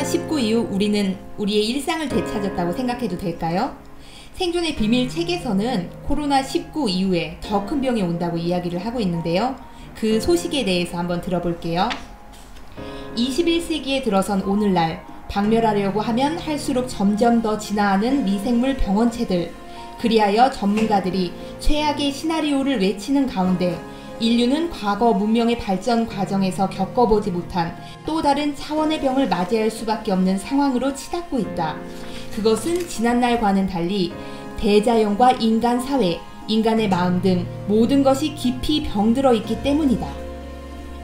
코로나19 이후 우리는 우리의 일상을 되찾았다고 생각해도 될까요? 생존의 비밀 책에서는 코로나19 이후에 더 큰 병이 온다고 이야기를 하고 있는데요. 그 소식에 대해서 한번 들어볼게요. 21세기에 들어선 오늘날 박멸하려고 하면 할수록 점점 더 진화하는 미생물 병원체들, 그리하여 전문가들이 최악의 시나리오를 외치는 가운데 인류는 과거 문명의 발전 과정에서 겪어보지 못한 또 다른 차원의 병을 맞이할 수밖에 없는 상황으로 치닫고 있다. 그것은 지난날과는 달리 대자연과 인간 사회, 인간의 마음 등 모든 것이 깊이 병들어 있기 때문이다.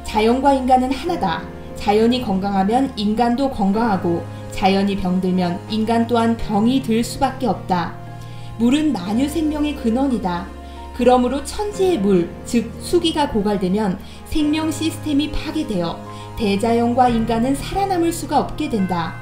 자연과 인간은 하나다. 자연이 건강하면 인간도 건강하고 자연이 병들면 인간 또한 병이 들 수밖에 없다. 물은 만유 생명의 근원이다. 그러므로 천지의 물, 즉 수기가 고갈되면 생명 시스템이 파괴되어 대자연과 인간은 살아남을 수가 없게 된다.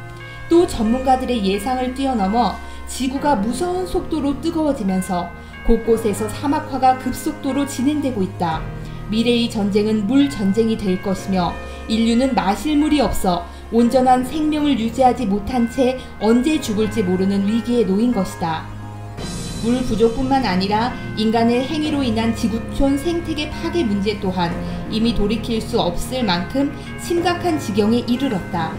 또 전문가들의 예상을 뛰어넘어 지구가 무서운 속도로 뜨거워지면서 곳곳에서 사막화가 급속도로 진행되고 있다. 미래의 전쟁은 물 전쟁이 될 것이며 인류는 마실 물이 없어 온전한 생명을 유지하지 못한 채 언제 죽을지 모르는 위기에 놓인 것이다. 물 부족뿐만 아니라 인간의 행위로 인한 지구촌 생태계 파괴 문제 또한 이미 돌이킬 수 없을 만큼 심각한 지경에 이르렀다.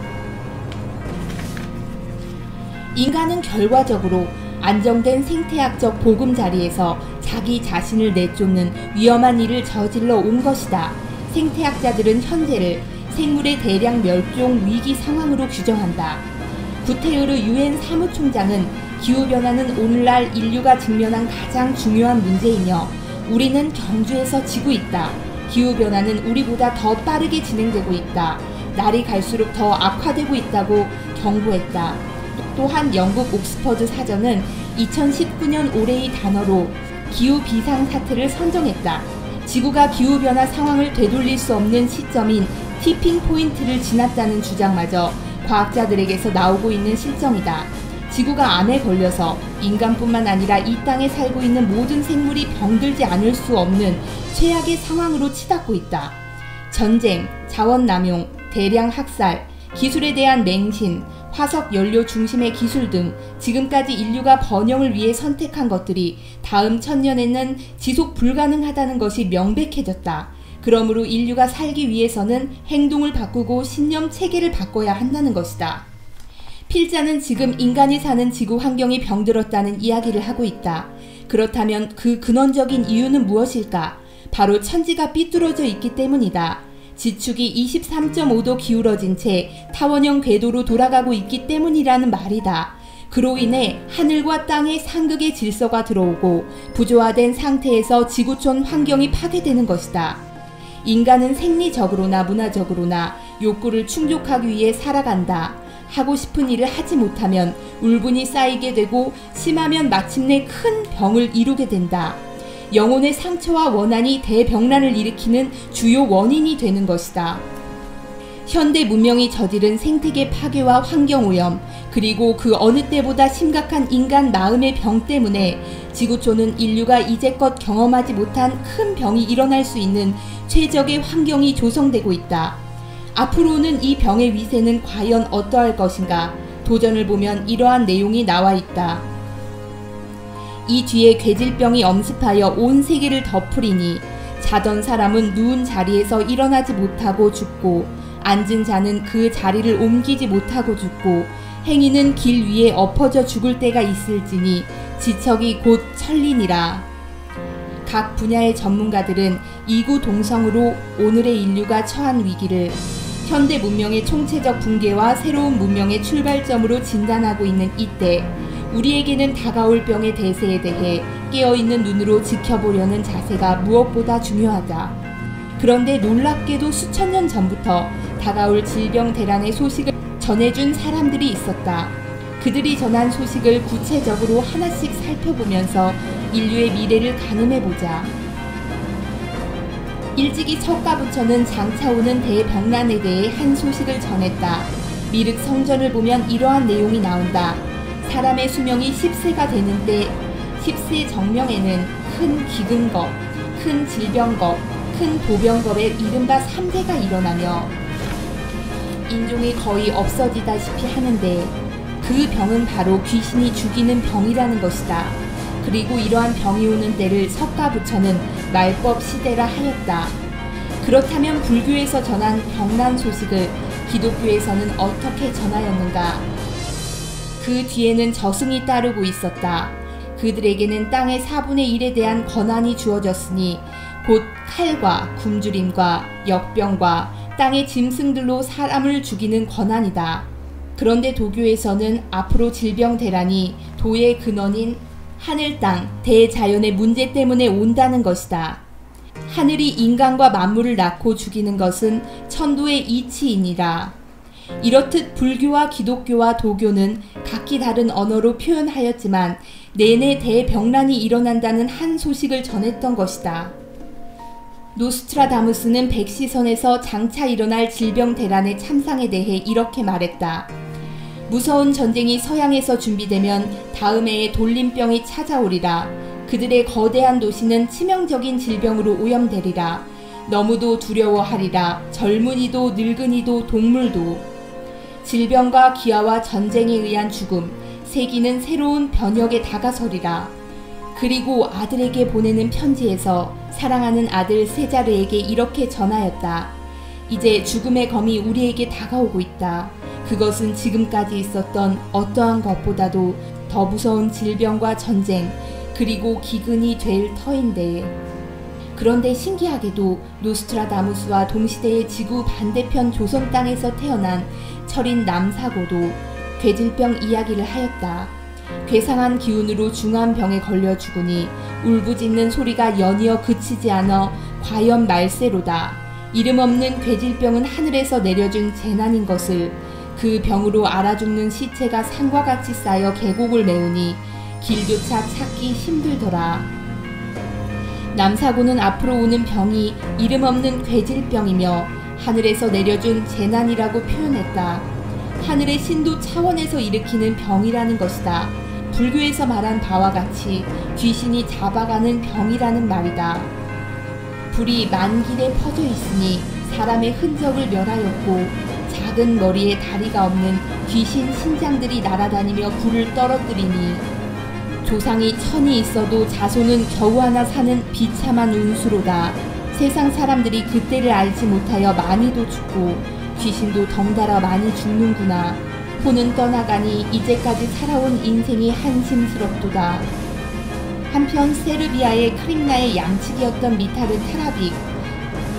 인간은 결과적으로 안정된 생태학적 보금자리에서 자기 자신을 내쫓는 위험한 일을 저질러 온 것이다. 생태학자들은 현재를 생물의 대량 멸종 위기 상황으로 규정한다. 구테르 유엔 사무총장은 기후변화는 오늘날 인류가 직면한 가장 중요한 문제이며 우리는 경주에서 지고 있다. 기후변화는 우리보다 더 빠르게 진행되고 있다. 날이 갈수록 더 악화되고 있다고 경고했다. 또한 영국 옥스퍼드 사전은 2019년 올해의 단어로 기후비상사태를 선정했다. 지구가 기후변화 상황을 되돌릴 수 없는 시점인 티핑 포인트를 지났다는 주장마저 과학자들에게서 나오고 있는 실정이다. 지구가 암에 걸려서 인간뿐만 아니라 이 땅에 살고 있는 모든 생물이 병들지 않을 수 없는 최악의 상황으로 치닫고 있다. 전쟁, 자원남용, 대량 학살, 기술에 대한 맹신, 화석 연료 중심의 기술 등 지금까지 인류가 번영을 위해 선택한 것들이 다음 천년에는 지속 불가능하다는 것이 명백해졌다. 그러므로 인류가 살기 위해서는 행동을 바꾸고 신념 체계를 바꿔야 한다는 것이다. 필자는 지금 인간이 사는 지구 환경이 병들었다는 이야기를 하고 있다. 그렇다면 그 근원적인 이유는 무엇일까? 바로 천지가 삐뚤어져 있기 때문이다. 지축이 23.5도 기울어진 채 타원형 궤도로 돌아가고 있기 때문이라는 말이다. 그로 인해 하늘과 땅의 상극의 질서가 들어오고 부조화된 상태에서 지구촌 환경이 파괴되는 것이다. 인간은 생리적으로나 문화적으로나 욕구를 충족하기 위해 살아간다. 하고 싶은 일을 하지 못하면 울분이 쌓이게 되고 심하면 마침내 큰 병을 이루게 된다. 영혼의 상처와 원한이 대병란을 일으키는 주요 원인이 되는 것이다. 현대 문명이 저지른 생태계 파괴와 환경오염, 그리고 그 어느 때보다 심각한 인간 마음의 병 때문에 지구촌은 인류가 이제껏 경험하지 못한 큰 병이 일어날 수 있는 최적의 환경이 조성되고 있다. 앞으로는 이 병의 위세는 과연 어떠할 것인가? 도전을 보면 이러한 내용이 나와 있다. 이 뒤에 괴질병이 엄습하여 온 세계를 덮으리니 자던 사람은 누운 자리에서 일어나지 못하고 죽고 앉은 자는 그 자리를 옮기지 못하고 죽고 행인은 길 위에 엎어져 죽을 때가 있을지니 지척이 곧 천리니라. 각 분야의 전문가들은 이구동성으로 오늘의 인류가 처한 위기를 현대 문명의 총체적 붕괴와 새로운 문명의 출발점으로 진단하고 있는 이때 우리에게는 다가올 병의 대세에 대해 깨어있는 눈으로 지켜보려는 자세가 무엇보다 중요하다. 그런데 놀랍게도 수천 년 전부터 다가올 질병 대란의 소식을 전해준 사람들이 있었다. 그들이 전한 소식을 구체적으로 하나씩 살펴보면서 인류의 미래를 가늠해보자. 일찍이 석가부처는 장차 오는 대병란에 대해 한 소식을 전했다. 미륵 성전을 보면 이러한 내용이 나온다. 사람의 수명이 10세가 되는 때 10세 정명에는 큰 기근겁, 큰 질병겁, 큰 도병겁의 이른바 3대가 일어나며 인종이 거의 없어지다시피 하는데 그 병은 바로 귀신이 죽이는 병이라는 것이다. 그리고 이러한 병이 오는 때를 석가부처는 말법 시대라 하였다. 그렇다면 불교에서 전한 병난 소식을 기독교에서는 어떻게 전하였는가? 그 뒤에는 저승이 따르고 있었다. 그들에게는 땅의 4분의 1에 대한 권한이 주어졌으니 곧 칼과 굶주림과 역병과 땅의 짐승들로 사람을 죽이는 권한이다. 그런데 도교에서는 앞으로 질병 대란이 도의 근원인 하늘 땅 대자연의 문제 때문에 온다는 것이다. 하늘이 인간과 만물을 낳고 죽이는 것은 천도의 이치이니라. 이렇듯 불교와 기독교와 도교는 각기 다른 언어로 표현하였지만 내내 대병란이 일어난다는 한 소식을 전했던 것이다. 노스트라다무스는 백시선에서 장차 일어날 질병 대란의 참상에 대해 이렇게 말했다. 무서운 전쟁이 서양에서 준비되면 다음 해에 돌림병이 찾아오리라. 그들의 거대한 도시는 치명적인 질병으로 오염되리라. 너무도 두려워하리라. 젊은이도 늙은이도 동물도. 질병과 기아와 전쟁에 의한 죽음, 세기는 새로운 변혁에 다가서리라. 그리고 아들에게 보내는 편지에서 사랑하는 아들 세자르에게 이렇게 전하였다. 이제 죽음의 검이 우리에게 다가오고 있다. 그것은 지금까지 있었던 어떠한 것보다도 더 무서운 질병과 전쟁, 그리고 기근이 될 터인데. 그런데 신기하게도 노스트라다무스와 동시대의 지구 반대편 조선 땅에서 태어난 철인 남사고도 괴질병 이야기를 하였다. 괴상한 기운으로 중한 병에 걸려 죽으니 울부짖는 소리가 연이어 그치지 않아 과연 말세로다. 이름 없는 괴질병은 하늘에서 내려준 재난인 것을 그 병으로 알아 죽는 시체가 산과 같이 쌓여 계곡을 메우니 길조차 찾기 힘들더라. 남사고는 앞으로 오는 병이 이름 없는 괴질병이며 하늘에서 내려준 재난이라고 표현했다. 하늘의 신도 차원에서 일으키는 병이라는 것이다. 불교에서 말한 바와 같이 귀신이 잡아가는 병이라는 말이다. 불이 만길에 퍼져 있으니 사람의 흔적을 멸하였고 작은 머리에 다리가 없는 귀신 신장들이 날아다니며 불을 떨어뜨리니 조상이 천이 있어도 자손은 겨우 하나 사는 비참한 운수로다. 세상 사람들이 그때를 알지 못하여 많이도 죽고 귀신도 덩달아 많이 죽는구나. 호는 떠나가니 이제까지 살아온 인생이 한심스럽도다. 한편 세르비아의 크림나의 양측이었던 미타르 타라빅,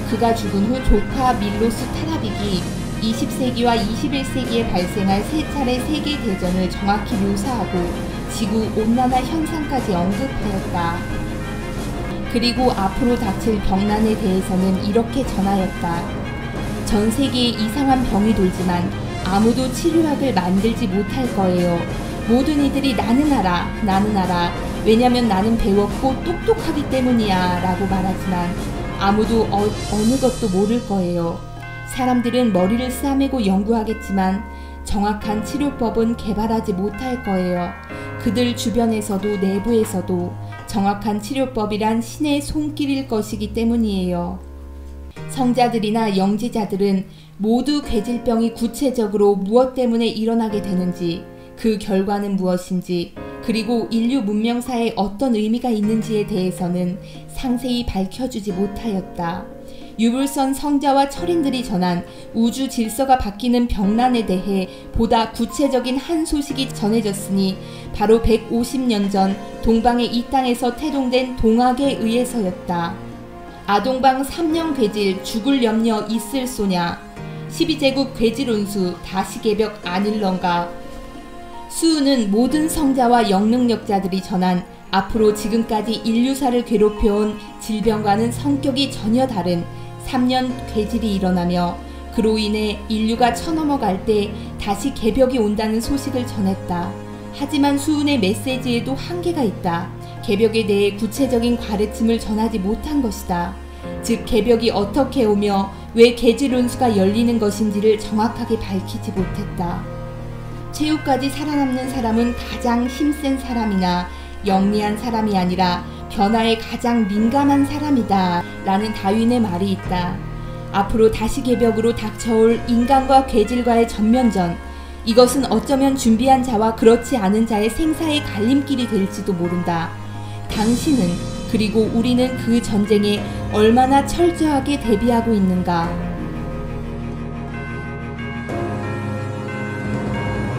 그가 죽은 후 조카 밀로스 타라빅이 20세기와 21세기에 발생할 세 차례 세계대전을 정확히 묘사하고 지구온난화 현상까지 언급하였다. 그리고 앞으로 닥칠 병난에 대해서는 이렇게 전하였다. 전 세계에 이상한 병이 돌지만 아무도 치료약을 만들지 못할 거예요. 모든 이들이 나는 알아, 나는 알아. 왜냐면 나는 배웠고 똑똑하기 때문이야 라고 말하지만 아무도 어느 것도 모를 거예요. 사람들은 머리를 싸매고 연구하겠지만 정확한 치료법은 개발하지 못할 거예요. 그들 주변에서도 내부에서도 정확한 치료법이란 신의 손길일 것이기 때문이에요. 성자들이나 영지자들은 모두 괴질병이 구체적으로 무엇 때문에 일어나게 되는지, 그 결과는 무엇인지, 그리고 인류 문명사에 어떤 의미가 있는지에 대해서는 상세히 밝혀주지 못하였다. 유불선 성자와 철인들이 전한 우주 질서가 바뀌는 병난에 대해 보다 구체적인 한 소식이 전해졌으니 바로 150년 전 동방의 이 땅에서 태동된 동학에 의해서였다. 아동방 3년 괴질 죽을 염려 있을 소냐. 12제국 괴질운수 다시개벽 아닐런가. 수우는 모든 성자와 영능력자들이 전한 앞으로 지금까지 인류사를 괴롭혀온 질병과는 성격이 전혀 다른 3년 괴질이 일어나며 그로 인해 인류가 쳐넘어갈 때 다시 개벽이 온다는 소식을 전했다. 하지만 수운의 메시지에도 한계가 있다. 개벽에 대해 구체적인 가르침을 전하지 못한 것이다. 즉 개벽이 어떻게 오며 왜 괴질운수가 열리는 것인지를 정확하게 밝히지 못했다. 최후까지 살아남는 사람은 가장 힘센 사람이나 영리한 사람이 아니라 변화에 가장 민감한 사람이다 라는 다윈의 말이 있다. 앞으로 다시개벽으로 닥쳐올 인간과 괴질과의 전면전, 이것은 어쩌면 준비한 자와 그렇지 않은 자의 생사의 갈림길이 될지도 모른다. 당신은 그리고 우리는 그 전쟁에 얼마나 철저하게 대비하고 있는가?